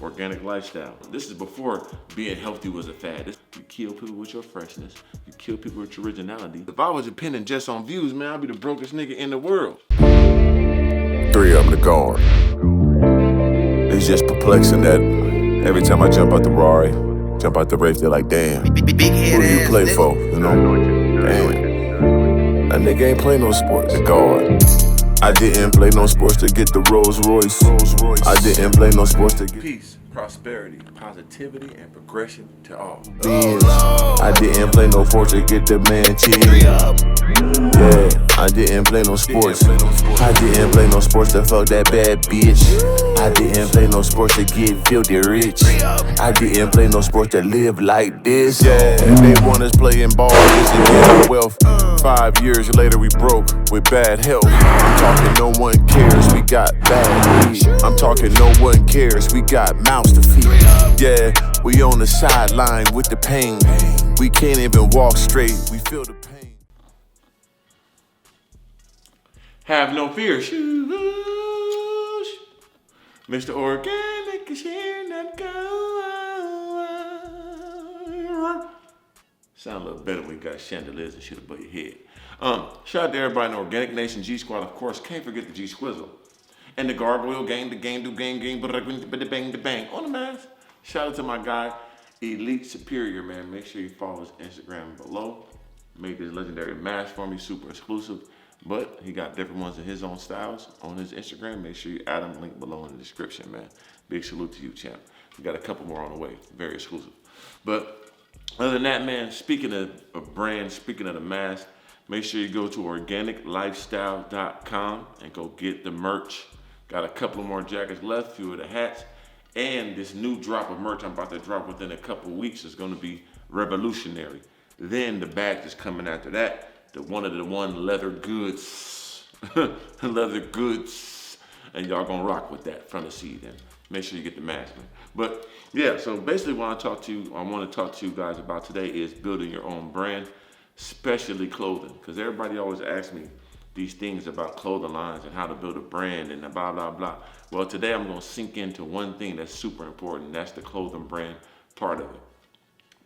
organic lifestyle. This is before being healthy was a fad. You kill people with your freshness. You kill people with your originality. If I was dependent just on views, man, I'd be the brokest nigga in the world. 3 of them to guard. It's just perplexing that every time I jump out the Rari, jump out the race, they're like, damn, who do you play for, you know? Damn, that nigga ain't play no sports, the guard. I didn't play no sports to get the Rolls Royce. I didn't play no sports to get peace, prosperity, positivity, and progression to all. Benz. I didn't play no sports to get the man cheese. Yeah, I didn't play no sports. I didn't play no sports to fuck that bad bitch. I didn't play no sports to get filthy rich. I didn't play no sports to live like this. Yeah, they want us playing ball just to get our wealth. 5 years later we broke with bad health. I'm talking no one cares, we got bad weed. I'm talking no one cares, we got mouths to feed. Yeah, we on the sideline with the pain. We can't even walk straight, we feel the pain. Have no fear, shoosh. Mr. Organic is here, not go. Sound a little better when you got chandeliers and shit above your head. Shout out to everybody in the Organic Nation G Squad, of course. Can't forget the G Squizzle. And the Gargoyle Gang, the gang do gang, bang, the bang on the mask. Shout out to my guy, Elite Superior, man. Make sure you follow his Instagram below. Make this legendary mask for me, super exclusive. But he got different ones in his own styles on his Instagram. Make sure you add him, link below in the description, man. Big salute to you, champ. We got a couple more on the way, very exclusive. But other than that, man, speaking of brands, speaking of the mask, make sure you go to organiclifestyle.com and go get the merch. Got a couple more jackets left, few of the hats, and this new drop of merch I'm about to drop within a couple weeks is going to be revolutionary. Then the bag is coming after that. The one leather goods, leather goods, and y'all gonna rock with that front of seat. And make sure you get the mask, man. But yeah, so basically what I want to talk to you guys about today is building your own brand, especially clothing, because everybody always asks me these things about clothing lines and how to build a brand and blah blah blah. Well, today I'm gonna sink into one thing that's super important. That's the clothing brand part of it,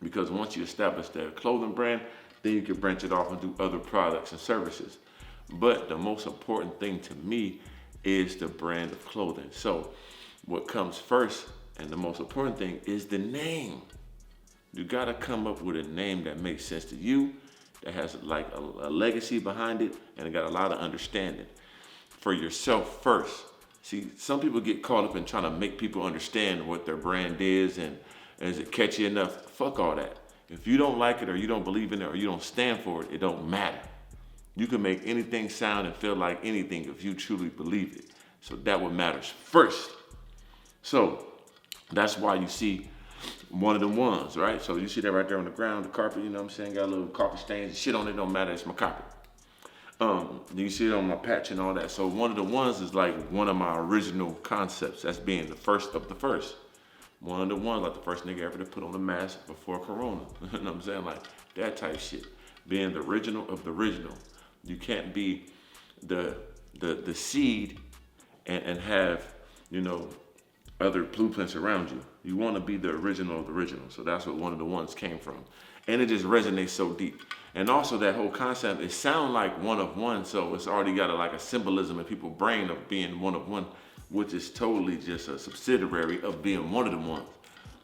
because once you establish that clothing brand, then you can branch it off and do other products and services. But the most important thing to me is the brand of clothing. So what comes first and the most important thing is the name. You gotta come up with a name that makes sense to you, that has like a legacy behind it, and it got a lot of understanding for yourself first. See, some people get caught up in trying to make people understand what their brand is and is it catchy enough? Fuck all that. If you don't like it or you don't believe in it or you don't stand for it, it don't matter. You can make anything sound and feel like anything if you truly believe it. So that what matters first. So that's why you see one of the ones, right? So you see that right there on the ground, the carpet, you know what I'm saying? Got a little carpet stains and shit on it, don't matter, it's my carpet. You see it on my patch and all that. So one of the ones is like one of my original concepts. That's being the first of the first. One of the ones, like the first nigga ever to put on a mask before Corona. You know what I'm saying? Like that type shit. Being the original of the original. You can't be the seed and have, you know, other blueprints around you. You want to be the original of the original. So that's what one of the ones came from. And it just resonates so deep. And also that whole concept, it sounds like one of one. So it's already got a symbolism in people's brain of being one of one, which is totally just a subsidiary of being one of the ones.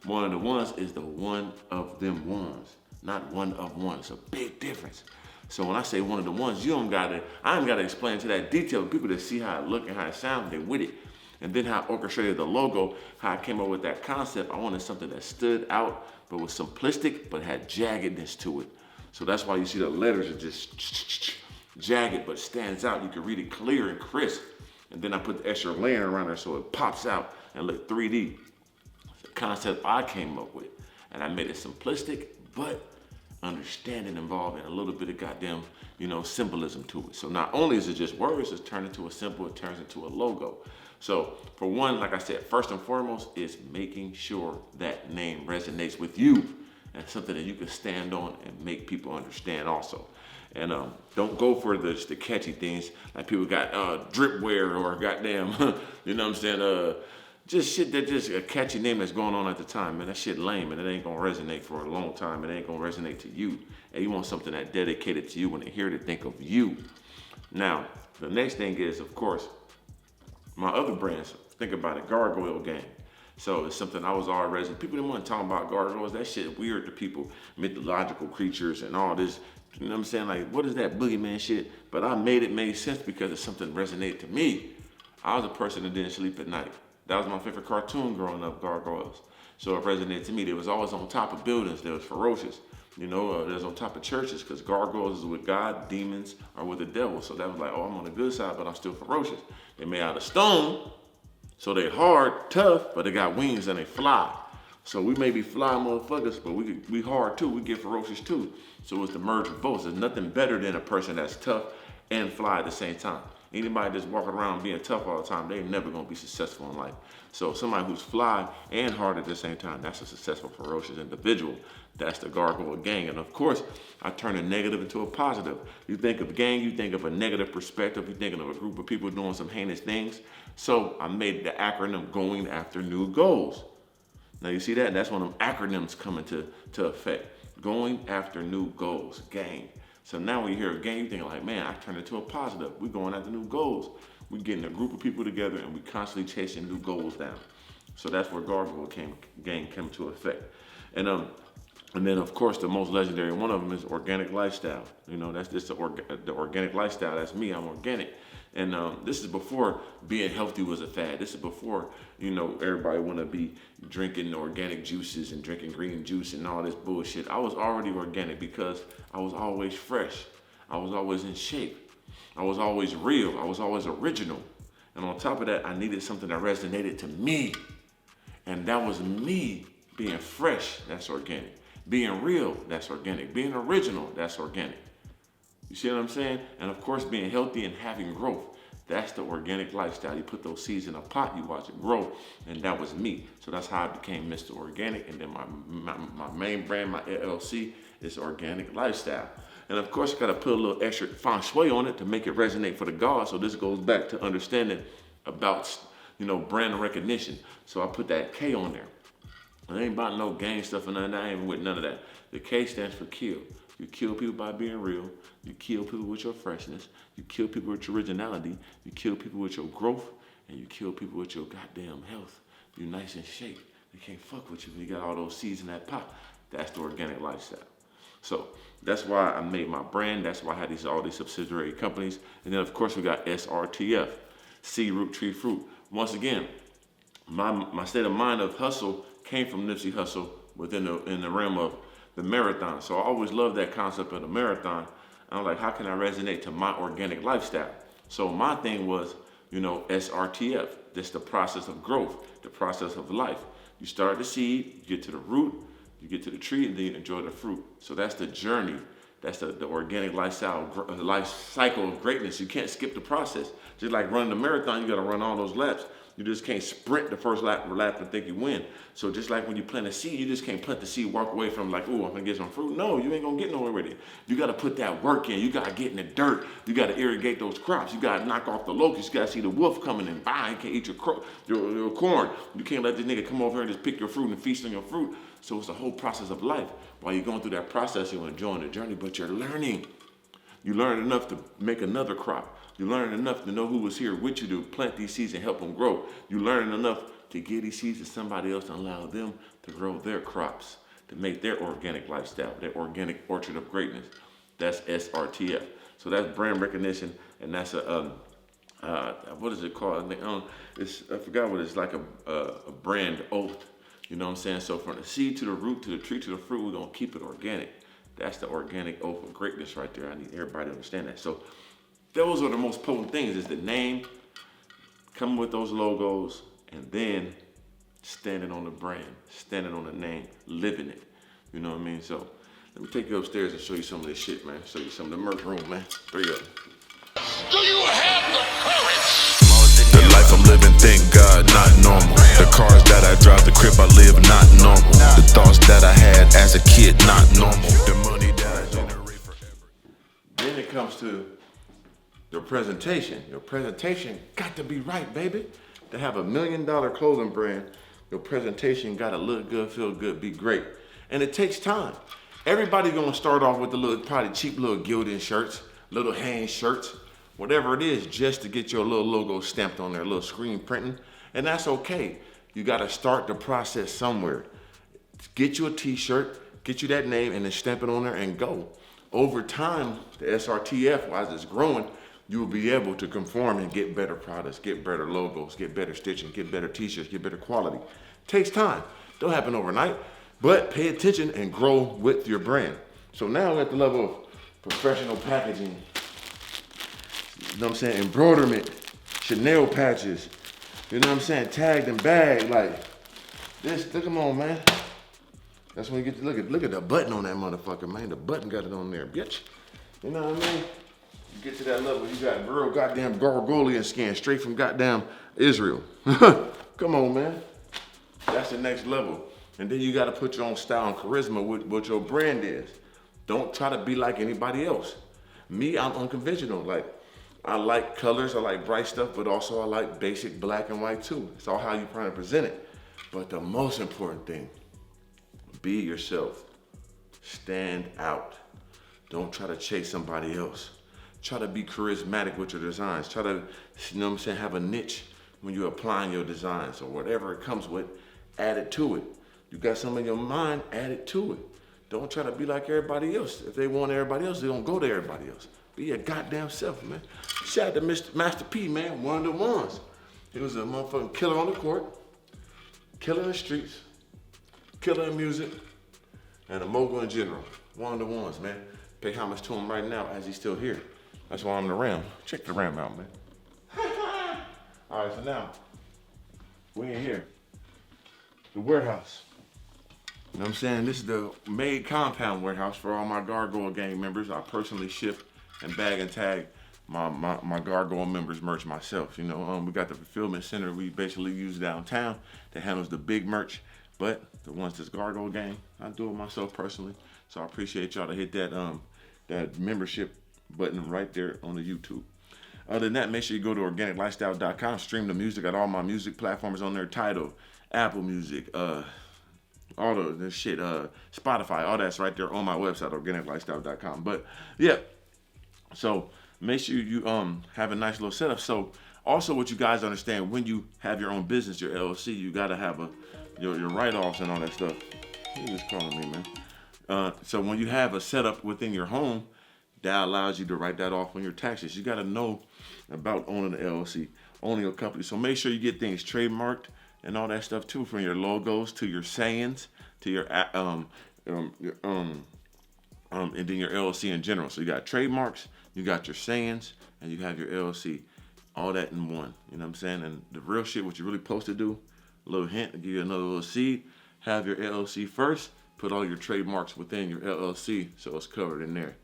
One of the ones is the one of them ones, not one of one. It's a big difference. So when I say one of the ones, I ain't gotta explain to that detail. People that see how it look and how it sounds, they with it. And then how I orchestrated the logo, how I came up with that concept. I wanted something that stood out, but was simplistic, but had jaggedness to it. So that's why you see the letters are just jagged, but stands out. You can read it clear and crisp. And then I put the extra layer around there so it pops out and look 3D. It's the concept I came up with. And I made it simplistic, but understanding involved and a little bit of goddamn, symbolism to it. So not only is it just words, it's turned into a symbol, it turns into a logo. So for one, like I said, first and foremost is making sure that name resonates with you and something that you can stand on and make people understand also. And don't go for the catchy things like people got drip wear or goddamn, you know what I'm saying, just shit that just a catchy name that's going on at the time, man. That shit lame, and it ain't gonna resonate for a long time. It ain't gonna resonate to you. And you want something that dedicated to you when they hear to think of you. Now, the next thing is, of course, my other brands. Think about it, Gargoyle Gang. So it's something I was already, people didn't want to talk about gargoyles. That shit weird to people, mythological creatures and all this. You know what I'm saying? Like, what is that boogeyman shit? But I made it make sense because it's something resonated to me. I was a person that didn't sleep at night. That was my favorite cartoon growing up, gargoyles. So it resonated to me. They was always on top of buildings. They was ferocious. You know, they was on top of churches because gargoyles is with God, demons are with the devil. So that was like, oh, I'm on the good side, but I'm still ferocious. They made out of stone. So they hard, tough, but they got wings and they fly. So we may be fly motherfuckers, but we hard too. We get ferocious too. So it's the merge of both. There's nothing better than a person that's tough and fly at the same time. Anybody just walking around being tough all the time, they're never gonna be successful in life. So somebody who's fly and hard at the same time, that's a successful, ferocious individual. That's the Gargoyle Gang. And of course, I turn a negative into a positive. You think of gang, you think of a negative perspective, you're thinking of a group of people doing some heinous things. So I made the acronym going after new goals. Now you see that? That's when them acronyms come into effect. Going after new goals, gang. So now when you hear a gang, you think like, man, I turned it to a positive. We're going after new goals. We're getting a group of people together and we constantly chasing new goals down. So that's where Gargoyle Gang came to effect. And then of course the most legendary one of them is organic lifestyle. You know, that's just the organic lifestyle. That's me, I'm organic. And this is before being healthy was a fad. This is before, you know, everybody want to be drinking organic juices and drinking green juice and all this bullshit. I was already organic because I was always fresh. I was always in shape. I was always real. I was always original. And on top of that, I needed something that resonated to me. And that was me being fresh, that's organic. Being real, that's organic. Being original, that's organic. You see what I'm saying? And of course, being healthy and having growth. That's the organic lifestyle. You put those seeds in a pot, you watch it grow, and that was me. So that's how I became Mr. Organic. And then my main brand, my LLC, is Organic Lifestyle. And of course, I gotta put a little extra feng shui on it to make it resonate for the gods. So this goes back to understanding about, you know, brand recognition. So I put that K on there. I ain't about no gang stuff or nothing. I ain't with none of that. The K stands for kill. You kill people by being real. You kill people with your freshness. You kill people with your originality. You kill people with your growth. And you kill people with your goddamn health. You nice in shape. They can't fuck with you when you got all those seeds in that pot. That's the organic lifestyle. So that's why I made my brand. That's why I had all these subsidiary companies. And then of course we got SRTF, Seed Root Tree Fruit. Once again, my state of mind of hustle came from Nipsey Hussle within the realm of the marathon. So I always loved that concept of the marathon. And I'm like, how can I resonate to my organic lifestyle? So my thing was, you know, SRTF. That's the process of growth, the process of life. You start the seed, you get to the root, you get to the tree, and then you enjoy the fruit. So that's the journey. That's the organic lifestyle, life cycle of greatness. You can't skip the process. Just like running the marathon, you gotta run all those laps. You just can't sprint the first lap and think you win. So just like when you plant a seed, you just can't plant the seed, walk away from like, ooh, I'm gonna get some fruit. No, you ain't gonna get nowhere with it. You gotta put that work in. You gotta get in the dirt. You gotta irrigate those crops. You gotta knock off the locusts. You gotta see the wolf coming and bye, you can't eat your corn. You can't let this nigga come over here and just pick your fruit and feast on your fruit. So it's the whole process of life. While you're going through that process, you're enjoying the journey, but you're learning. You learn enough to make another crop. You learn enough to know who was here with you to plant these seeds and help them grow. You learn enough to give these seeds to somebody else and allow them to grow their crops, to make their organic lifestyle, their organic orchard of greatness. That's SRTF. So that's brand recognition, and that's what is it called? I forgot what it's like, a brand oath. You know what I'm saying? So from the seed to the root to the tree to the fruit, we're gonna keep it organic. That's the organic oath of greatness right there. I need everybody to understand that. So those are the most potent things, is the name, coming with those logos, and then standing on the brand, standing on the name, living it. You know what I mean? So let me take you upstairs and show you some of this shit, man. Show you some of the merch room, man. 3 of them. Do you have the courage? The life I'm living, thank God, not normal. The cars that I drive, the crib I live, not normal. The thoughts that I had as a kid, not normal. The money that I generate forever. Then it comes to your presentation. Your presentation got to be right, baby. To have $1 million clothing brand, your presentation gotta look good, feel good, be great. And it takes time. Everybody gonna start off with the little, probably cheap little gilded shirts, little hand shirts, whatever it is, just to get your little logo stamped on there, little screen printing. And that's okay. You gotta start the process somewhere. Get you a t-shirt, get you that name, and then stamp it on there and go. Over time, the SRTF, as it's growing, you will be able to conform and get better products, get better logos, get better stitching, get better t-shirts, get better quality. Takes time. Don't happen overnight, but pay attention and grow with your brand. So now we're at the level of professional packaging. You know what I'm saying? Embroiderment, Chanel patches, you know what I'm saying? Tagged and bagged, like this. Look, come on, man. That's when you get to look at the button on that motherfucker, man. The button got it on there, bitch. You know what I mean? You get to that level, you got real goddamn Gargoyle skin straight from goddamn Israel. Come on, man. That's the next level. And then you gotta put your own style and charisma with what your brand is. Don't try to be like anybody else. Me, I'm unconventional. Like, I like colors, I like bright stuff, but also I like basic black and white too. It's all how you trying to present it. But the most important thing, be yourself. Stand out. Don't try to chase somebody else. Try to be charismatic with your designs. Try to, you know what I'm saying, have a niche when you're applying your designs or whatever it comes with, add it to it. You got something in your mind, add it to it. Don't try to be like everybody else. If they want everybody else, they don't go to everybody else. Be your goddamn self, man. Shout out to Mr. Master P, man, one of the ones. He was a motherfucking killer on the court, killer in the streets, killer in music, and a mogul in general. One of the ones, man. Pay homage to him right now as he's still here. That's why I'm the Ram. Check the Ram out, man. All right, so now, we in here. The warehouse. You know what I'm saying? This is the made compound warehouse for all my Gargoyle Gang members. I personally ship and bag and tag my Gargoyle members merch myself. You know, we got the fulfillment center we basically use downtown that handles the big merch. But the ones that's Gargoyle Gang, I do it myself personally. So I appreciate y'all to hit that that membership button right there on the YouTube. Other than that, make sure you go to organiclifestyle.com, stream the music at all my music platforms on there, Tidal, Apple Music, all the shit, Spotify, all that's right there on my website, organiclifestyle.com. But yeah, so make sure you have a nice little setup. So also what you guys understand, when you have your own business, your LLC, you gotta have your write-offs and all that stuff. He was calling me, man. So when you have a setup within your home, that allows you to write that off on your taxes. You gotta know about owning an LLC, owning a company. So make sure you get things trademarked and all that stuff too, from your logos to your sayings to your and then your LLC in general. So you got trademarks, you got your sayings, and you have your LLC, all that in one. You know what I'm saying? And the real shit, what you're really supposed to do, a little hint to give you another little seed, have your LLC first, put all your trademarks within your LLC so it's covered in there.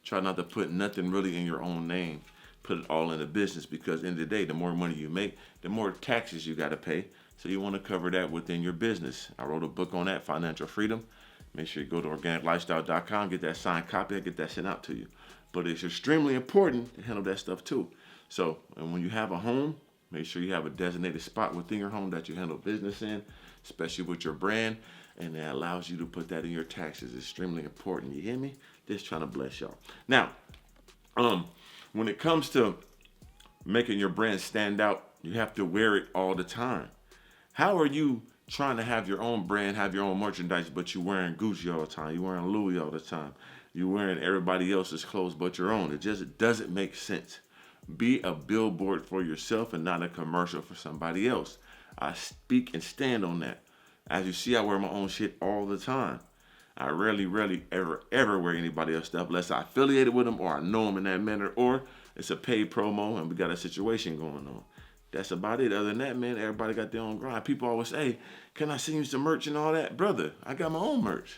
Try not to put nothing really in your own name. Put it all in the business, because at the end of the day, the more money you make, the more taxes you got to pay. So you want to cover that within your business. I wrote a book on that, Financial Freedom. Make sure you go to organiclifestyle.com, get that signed copy, get that sent out to you. But it's extremely important to handle that stuff too. So, and when you have a home, make sure you have a designated spot within your home that you handle business in, especially with your brand, and that allows you to put that in your taxes. It's extremely important. You hear me? Just trying to bless y'all. Now, when it comes to making your brand stand out, you have to wear it all the time. How are you trying to have your own brand, have your own merchandise, but you're wearing Gucci all the time, you're wearing Louis all the time, you're wearing everybody else's clothes but your own? It just doesn't make sense. Be a billboard for yourself and not a commercial for somebody else. I speak and stand on that. As you see, I wear my own shit all the time. I rarely, ever wear anybody else's stuff unless I affiliated with them or I know them in that manner, or it's a paid promo and we got a situation going on. That's about it. Other than that, man, everybody got their own grind. People always say, can I send you some merch and all that? Brother, I got my own merch.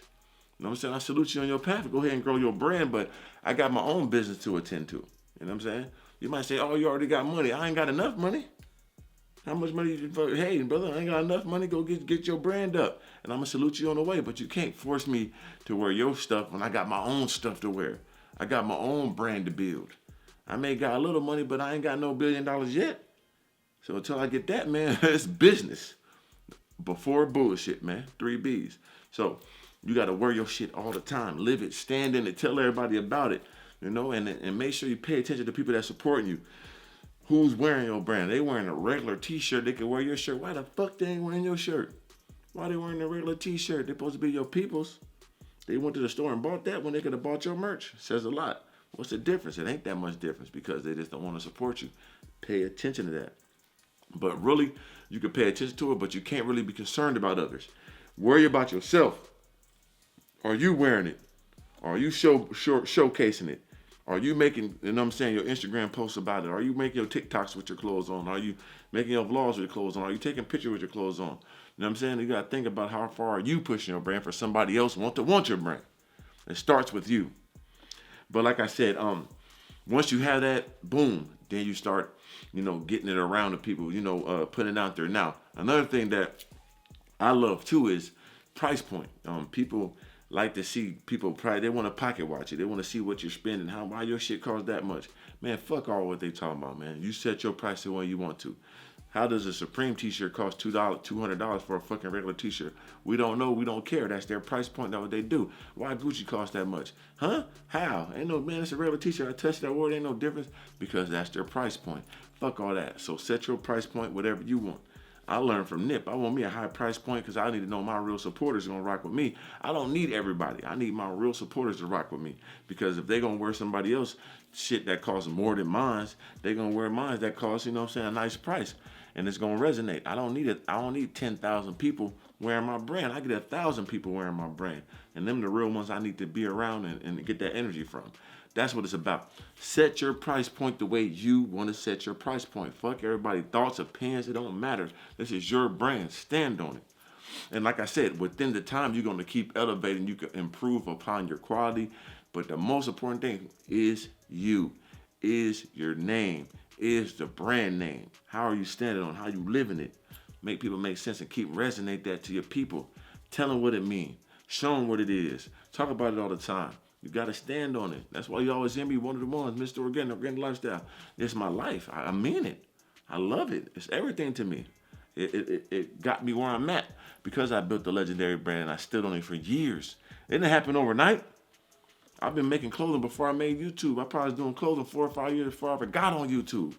You know what I'm saying? I salute you on your path. Go ahead and grow your brand, but I got my own business to attend to. You know what I'm saying? You might say, oh, you already got money. I ain't got enough money. How much money you for? Hey, brother, I ain't got enough money. Go get your brand up. And I'm going to salute you on the way. But you can't force me to wear your stuff when I got my own stuff to wear. I got my own brand to build. I may got a little money, but I ain't got no $1 billion yet. So until I get that, man, it's business. Before bullshit, man. 3 B's. So you got to wear your shit all the time. Live it, stand in it, tell everybody about it, you know, and make sure you pay attention to people that supporting you. Who's wearing your brand? They wearing a regular t-shirt. They can wear your shirt. Why the fuck they ain't wearing your shirt? Why they wearing a regular t-shirt? They're supposed to be your peoples. They went to the store and bought that when they could have bought your merch. Says a lot. What's the difference? It ain't that much difference because they just don't want to support you. Pay attention to that. But really, you can pay attention to it, but you can't really be concerned about others. Worry about yourself. Are you wearing it? Are you showcasing it? Are you making, you know what I'm saying, your Instagram posts about it? Are you making your TikToks with your clothes on? Are you making your vlogs with your clothes on? Are you taking pictures with your clothes on? You know what I'm saying? You got to think about how far are you pushing your brand for somebody else want your brand. It starts with you. But like I said, once you have that, boom, then you start, you know, getting it around to people, you know, putting it out there. Now, another thing that I love too is price point. People like to see people they want to pocket watch it. They want to see what you're spending, why your shit costs that much. Man, fuck all what they talking about, man. You set your price the way you want to. How does a Supreme t-shirt cost $200 for a fucking regular t-shirt? We don't know. We don't care. That's their price point. That's what they do. Why Gucci cost that much? Huh? How? Ain't no, man, it's a regular t-shirt. I touched that word. Ain't no difference because that's their price point. Fuck all that. So set your price point, whatever you want. I learned from Nip. I want me a high price point because I need to know my real supporters are going to rock with me. I don't need everybody. I need my real supporters to rock with me because if they're going to wear somebody else shit that costs more than mine, they're going to wear mine that costs, you know what I'm saying, a nice price. And it's going to resonate. I don't need 10,000 people wearing my brand. I get 1,000 people wearing my brand. And them the real ones I need to be around and get that energy from. That's what it's about. Set your price point the way you want to set your price point. Fuck everybody's thoughts, opinions. It don't matter. This is your brand. Stand on it. And like I said, within the time, you're going to keep elevating. You can improve upon your quality. But the most important thing is you. Is your name. Is the brand name. How are you standing on? How you living it? Make people make sense and keep resonate that to your people. Tell them what it means. Show them what it is. Talk about it all the time. You got to stand on it. That's why you always hear me one of the ones, Mr. Organic Lifestyle. It's my life. I mean it. I love it. It's everything to me. It got me where I'm at because I built the legendary brand and I stood on it for years. It didn't happen overnight. I've been making clothing before I made YouTube. I probably was doing clothing 4 or 5 years before I ever got on YouTube.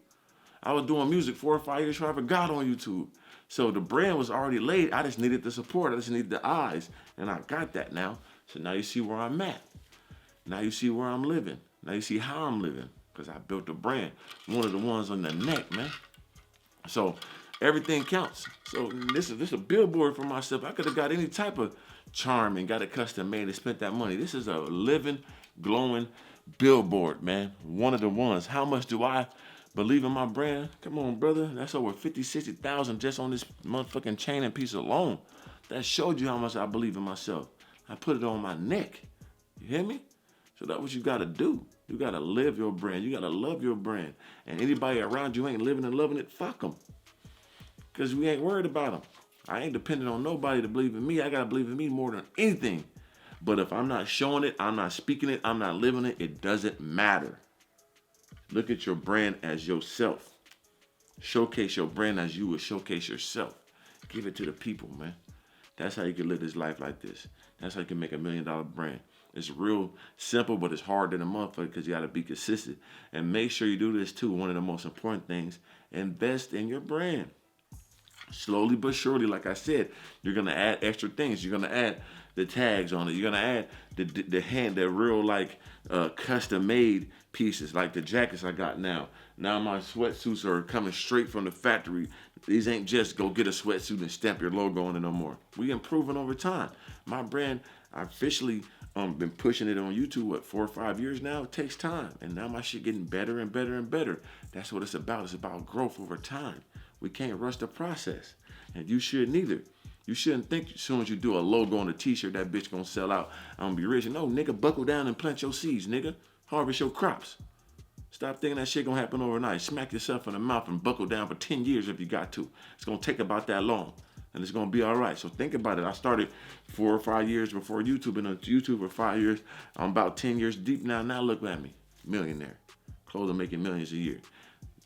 I was doing music 4 or 5 years before I ever got on YouTube. So the brand was already laid. I just needed the support. I just needed the eyes. And I got that now. So now you see where I'm at. Now you see where I'm living. Now you see how I'm living. Because I built a brand. One of the ones on the neck, man. So everything counts. So this is a billboard for myself. I could have got any type of charm and got it custom made and spent that money. This is a living, glowing billboard, man. One of the ones. How much do I believe in my brand? Come on, brother. That's over 50, 60,000 just on this motherfucking chain and piece alone. That showed you how much I believe in myself. I put it on my neck. You hear me? So that's what you got to do. You got to live your brand. You got to love your brand. And anybody around you ain't living and loving it, fuck them. Because we ain't worried about them. I ain't dependent on nobody to believe in me. I got to believe in me more than anything. But if I'm not showing it, I'm not speaking it, I'm not living it, it doesn't matter. Look at your brand as yourself. Showcase your brand as you would showcase yourself. Give it to the people, man. That's how you can live this life like this. That's how you can make $1 million brand. It's real simple, but it's hard than a motherfucker because you got to be consistent. And make sure you do this too. One of the most important things, invest in your brand. Slowly but surely, like I said, you're going to add extra things. You're going to add the tags on it. You're going to add the real like custom made pieces like the jackets I got now. Now my sweatsuits are coming straight from the factory. These ain't just go get a sweatsuit and stamp your logo on it no more. We improving over time. My brand, I officially been pushing it on YouTube, 4 or 5 years now? It takes time. And now my shit getting better and better and better. That's what it's about. It's about growth over time. We can't rush the process. And you shouldn't either. You shouldn't think as soon as you do a logo on a t-shirt, that bitch gonna sell out. I'm gonna be rich. No, nigga, buckle down and plant your seeds, nigga. Harvest your crops. Stop thinking that shit gonna happen overnight. Smack yourself in the mouth and buckle down for 10 years if you got to. It's gonna take about that long. And it's gonna be all right. So think about it. I started 4 or 5 years before YouTube. Been on YouTube for 5 years. I'm about 10 years deep now. Now look at me. Millionaire. Clothing making millions a year.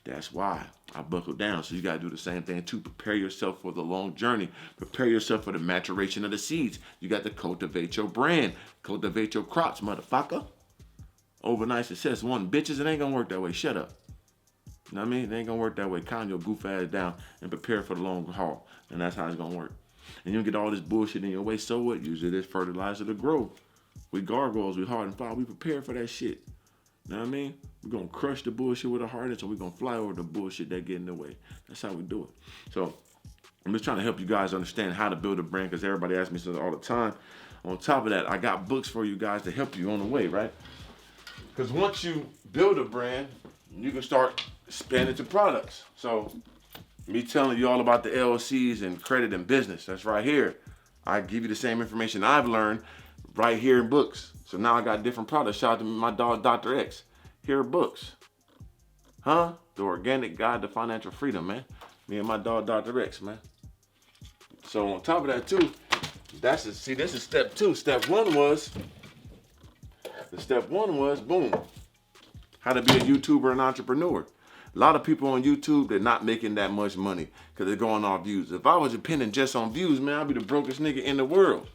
That's why I buckle down. So you got to do the same thing too. Prepare yourself for the long journey. Prepare yourself for the maturation of the seeds. You got to cultivate your brand. Cultivate your crops, motherfucker. Overnight success. One, bitches, it ain't going to work that way. Shut up. You know what I mean? It ain't going to work that way. Calm your goof ass down and prepare for the long haul. And that's how it's going to work. And you don't get all this bullshit in your way. So what? Use it as fertilizer to grow. We gargoyles, we hard and fire. We prepare for that shit. You know what I mean? We're going to crush the bullshit with our hardest, and we're going to fly over the bullshit that get in the way. That's how we do it. So I'm just trying to help you guys understand how to build a brand, because everybody asks me this all the time. On top of that, I got books for you guys to help you on the way, right? Because once you build a brand, you can start expanding to products. So me telling you all about the LLCs and credit and business, that's right here. I give you the same information I've learned right here in books. So now I got different products. Shout out to my dog, Dr. X. Here are books. Huh? The Organic Guide to Financial Freedom, man. Me and my dog, Dr. X, man. So on top of that, too, this is step 2. Step 1 was, boom, how to be a YouTuber and entrepreneur. A lot of people on YouTube, they're not making that much money because they're going off views. If I was depending just on views, man, I'd be the brokest nigga in the world.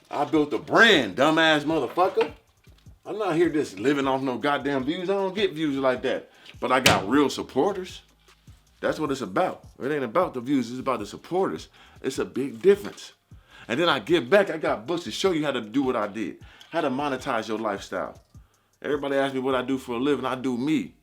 I built a brand, dumbass motherfucker. I'm not here just living off no goddamn views. I don't get views like that. But I got real supporters. That's what it's about. It ain't about the views. It's about the supporters. It's a big difference. And then I give back. I got books to show you how to do what I did. How to monetize your lifestyle. Everybody asks me what I do for a living. I do me.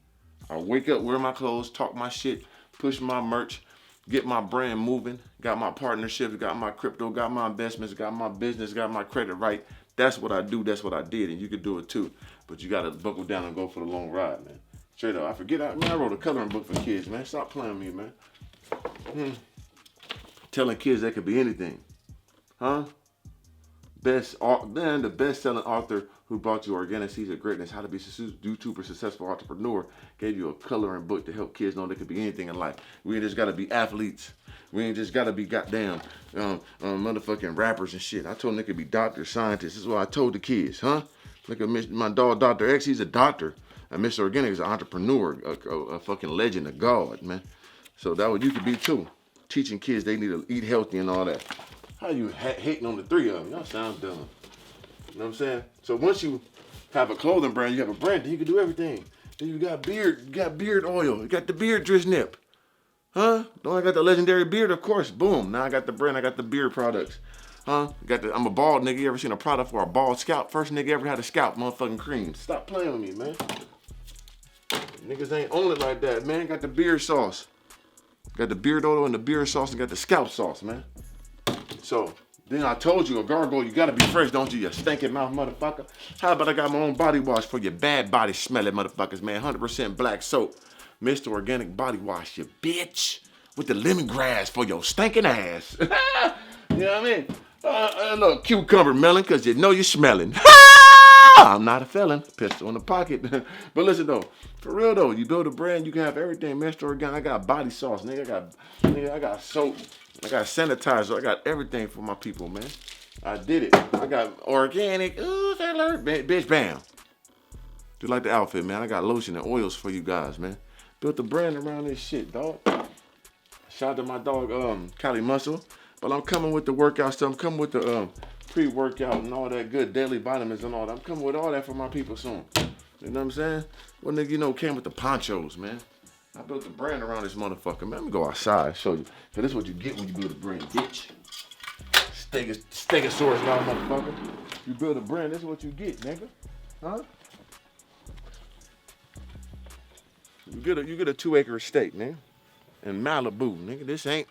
I wake up, wear my clothes, talk my shit, push my merch, get my brand moving, got my partnerships, got my crypto, got my investments, got my business, got my credit right. That's what I do. That's what I did. And you could do it too. But you got to buckle down and go for the long ride, man. Straight up. I wrote a coloring book for kids, man. Stop playing with me, man. Telling kids they could be anything. Huh? The best-selling author who brought you Organic Seeds of Greatness, How to Be a YouTuber, Successful Entrepreneur, gave you a coloring book to help kids know they could be anything in life. We ain't just got to be athletes. We ain't just got to be goddamn motherfucking rappers and shit. I told them they could be doctors, scientists. This is what I told the kids, huh? Look at my dog, Dr. X. He's a doctor. And Mr. Organic is an entrepreneur, a fucking legend, a god, man. So that what you could be too. Teaching kids they need to eat healthy and all that. How you hating on the 3 of them? Y'all sound dumb. You know what I'm saying? So once you have a clothing brand, you have a brand, then you can do everything. Then you got beard oil. You got the beard nip. Huh? Don't I got the legendary beard? Of course. Boom. Now I got the brand. I got the beard products. Huh? I'm a bald nigga. You ever seen a product for a bald scalp? First nigga ever had a scalp motherfucking cream. Stop playing with me, man. Niggas ain't on it like that, man. Got the beard sauce. Got the beard oil and the beard sauce and got the scalp sauce, man. So then I told you, a gargoyle, you gotta be fresh, don't you stinking mouth motherfucker? How about I got my own body wash for your bad body smelling motherfuckers, man. 100% black soap. Mr. Organic Body Wash, you bitch. With the lemongrass for your stinking ass. You know what I mean? A little cucumber melon, cause you know you're smelling. I'm not a felon. Pistol in the pocket. But listen though, for real though, you build a brand, you can have everything. Mr. Organic, I got body sauce, nigga. I got soap. I got sanitizer. I got everything for my people, man. I did it. I got organic. Ooh, that alert. Bitch, bam. Do like the outfit, man. I got lotion and oils for you guys, man. Built a brand around this shit, dog. Shout out to my dog, Cali Muscle. But I'm coming with the workout stuff. I'm coming with the pre-workout and all that good daily vitamins and all that. I'm coming with all that for my people soon. You know what I'm saying? Well, nigga, came with the ponchos, man. I built a brand around this motherfucker, man. Let me go outside and show you. So this is what you get when you build a brand, bitch. Stegosaurus now, motherfucker. You build a brand, this is what you get, nigga. Huh? You get a 2-acre estate, nigga. In Malibu, nigga. This ain't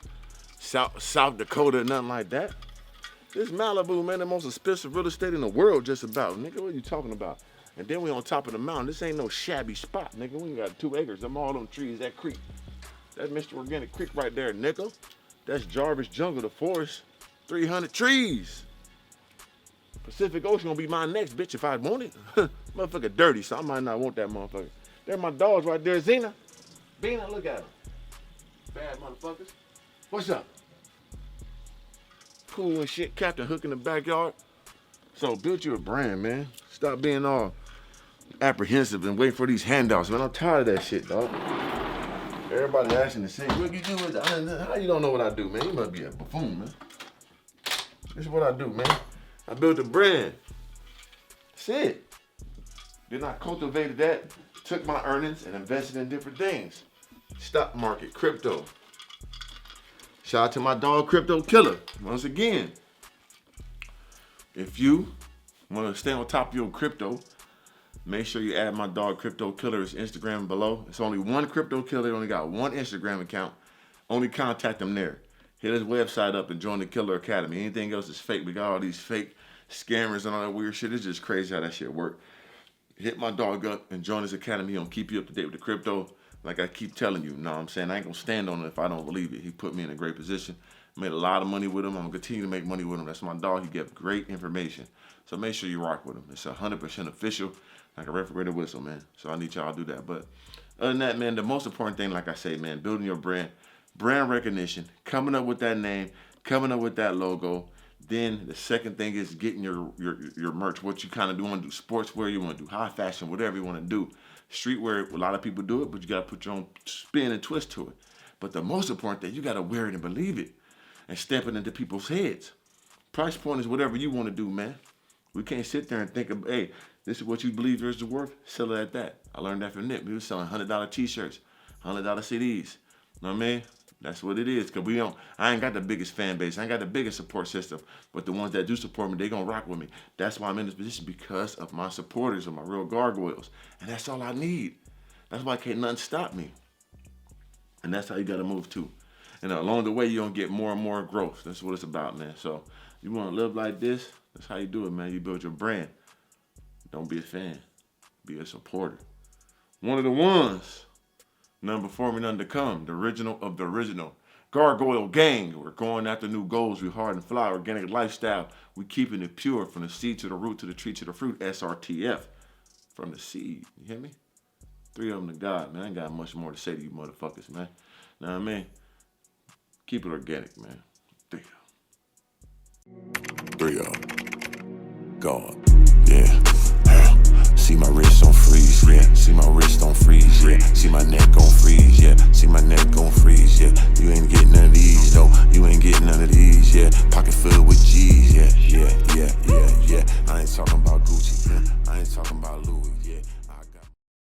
South Dakota or nothing like that. This Malibu, man, the most expensive real estate in the world just about. Nigga, what are you talking about? And then we on top of the mountain. This ain't no shabby spot, nigga. We got 2 acres. Them all them trees, that creek. That Mr. Organic Creek right there, nigga. That's Jarvis Jungle, the forest. 300 trees. Pacific Ocean gonna be my next bitch if I want it. Motherfucker dirty, so I might not want that motherfucker. There my dogs right there, Zena. Bina, look at them. Bad motherfuckers. What's up? Cool and shit. Captain Hook in the backyard. So build you a brand, man. Stop being all apprehensive and wait for these handouts, man. I'm tired of that shit, dog. Everybody asking the same, what you do with how you don't know what I do, man? You must be a buffoon, man. This is what I do, man. I built a brand. That's it. Then I cultivated that, took my earnings and invested in different things. Stock market, crypto. Shout out to my dog, CryptoKilla. Once again, if you want to stay on top of your crypto, make sure you add my dog, CryptoKilla, his Instagram below. It's only one CryptoKilla. They only got one Instagram account. Only contact him there. Hit his website up and join the Killer Academy. Anything else is fake. We got all these fake scammers and all that weird shit. It's just crazy how that shit work. Hit my dog up and join his academy. He'll keep you up to date with the crypto. Like I keep telling you, know what I'm saying? I ain't gonna stand on it if I don't believe it. He put me in a great position. Made a lot of money with him. I'm gonna continue to make money with him. That's my dog. He gave great information. So make sure you rock with him. It's 100% official, like a refrigerator whistle, man. So I need y'all to do that. But other than that, man, the most important thing, like I say, man, building your brand recognition, coming up with that name, coming up with that logo. Then the second thing is getting your merch. What you kind of do, want to do sportswear, you want to do high fashion, whatever you want to do. Streetwear, a lot of people do it, but you got to put your own spin and twist to it. But the most important thing, you got to wear it and believe it and step it into people's heads. Price point is whatever you want to do, man. We can't sit there and think of, hey, this is what you believe yours is worth. Sell it at that. I learned that from Nick. We were selling $100 t-shirts, $100 CDs. You know what I mean? That's what it is. Cause I ain't got the biggest fan base. I ain't got the biggest support system. But the ones that do support me, they gonna rock with me. That's why I'm in this position, because of my supporters and my real gargoyles. And that's all I need. That's why can't nothing stop me. And that's how you gotta move too. And along the way, you're gonna get more and more growth. That's what it's about, man. So you wanna live like this, that's how you do it, man. You build your brand. Don't be a fan. Be a supporter. One of the ones. None before me, none to come. The original of the original. Gargoyle Gang. We're going after new goals. We hard and fly. Organic lifestyle. We keeping it pure from the seed to the root to the tree to the fruit. SRTF. From the seed. You hear me? 3 of them to God, man. I ain't got much more to say to you motherfuckers, man. Know what I mean? Keep it organic, man. 3 of them. God. Yeah. See my wrist on freeze, yeah. See my wrist on freeze, yeah. See my neck on freeze, yeah. See my neck on freeze, yeah. You ain't getting none of these,